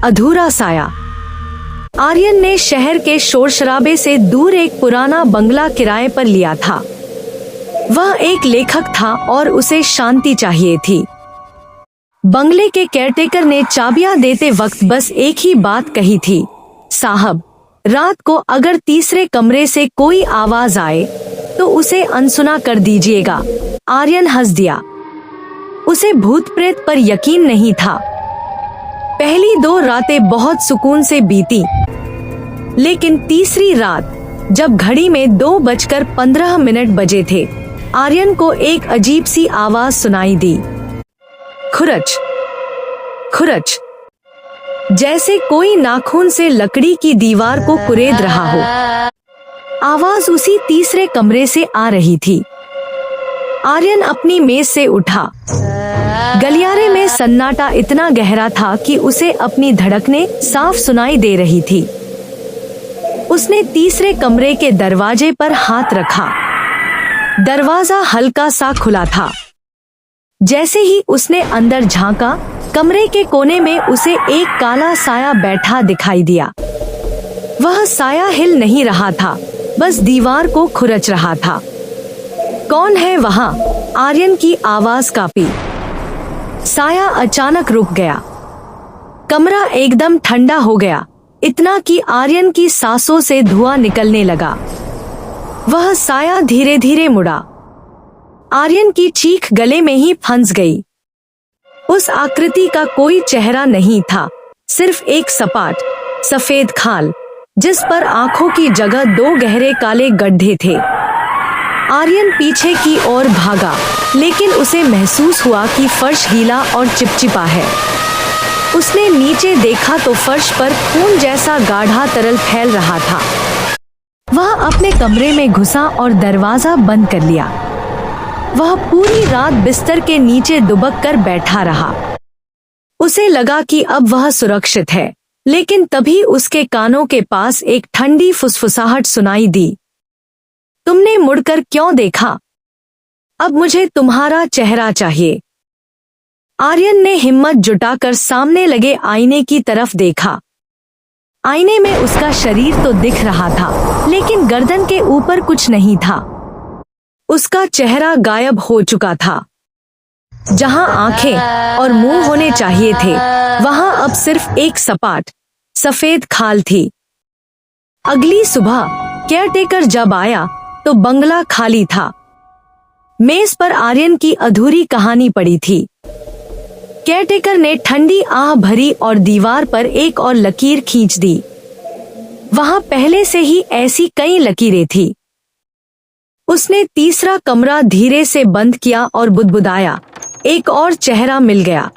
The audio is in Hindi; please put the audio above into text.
अधूरा साया। आर्यन ने शहर के शोर शराबे से दूर एक पुराना बंगला किराए पर लिया था। वह एक लेखक था और उसे शांति चाहिए थी। बंगले के केयरटेकर ने चाबियां देते वक्त बस एक ही बात कही थी, साहब, रात को अगर तीसरे कमरे से कोई आवाज आए तो उसे अनसुना कर दीजिएगा। आर्यन हंस दिया। उसे भूत प्रेत पर यकीन नहीं था। पहली 2 रातें बहुत सुकून से बीती, लेकिन तीसरी रात जब घड़ी में 2:15 बजे थे, आर्यन को एक अजीब सी आवाज सुनाई दी। खुरच खुरच, जैसे कोई नाखून से लकड़ी की दीवार को कुरेद रहा हो। आवाज उसी तीसरे कमरे से आ रही थी। आर्यन अपनी मेज से उठा। गलियारे में सन्नाटा इतना गहरा था कि उसे अपनी धड़कनें साफ सुनाई दे रही थी। उसने तीसरे कमरे के दरवाजे पर हाथ रखा। दरवाजा हल्का सा खुला था। जैसे ही उसने अंदर झांका, कमरे के कोने में उसे एक काला साया बैठा दिखाई दिया। वह साया हिल नहीं रहा था, बस दीवार को खुरच रहा था। कौन है वहाँ? आर्यन की आवाज कांपी। साया अचानक रुक गया। कमरा एकदम ठंडा हो गया, इतना कि आर्यन की सांसों से धुआं निकलने लगा। वह साया धीरे धीरे मुड़ा। आर्यन की चीख गले में ही फंस गई। उस आकृति का कोई चेहरा नहीं था, सिर्फ एक सपाट सफेद खाल, जिस पर आंखों की जगह 2 गहरे काले गड्ढे थे। आर्यन पीछे की ओर भागा, लेकिन उसे महसूस हुआ कि फर्श गीला और चिपचिपा है। उसने नीचे देखा तो फर्श पर खून जैसा गाढ़ा तरल फैल रहा था। वह अपने कमरे में घुसा और दरवाजा बंद कर लिया। वह पूरी रात बिस्तर के नीचे दुबक कर बैठा रहा। उसे लगा कि अब वह सुरक्षित है, लेकिन तभी उसके कानों के पास एक ठंडी फुसफुसाहट सुनाई दी। तुमने मुड़कर क्यों देखा? अब मुझे तुम्हारा चेहरा चाहिए। आर्यन ने हिम्मत जुटाकर सामने लगे आईने की तरफ देखा। आईने में उसका शरीर तो दिख रहा था, लेकिन गर्दन के ऊपर कुछ नहीं था। उसका चेहरा गायब हो चुका था। जहां आंखें और मुंह होने चाहिए थे, वहां अब सिर्फ एक सपाट सफेद खाल थी। अगली सुबह केयरटेकर जब आया तो बंगला खाली था। मेज पर आर्यन की अधूरी कहानी पड़ी थी। केयरटेकर ने ठंडी आह भरी और दीवार पर एक और लकीर खींच दी। वहां पहले से ही ऐसी कई लकीरें थी। उसने तीसरा कमरा धीरे से बंद किया और बुदबुदाया, एक और चेहरा मिल गया।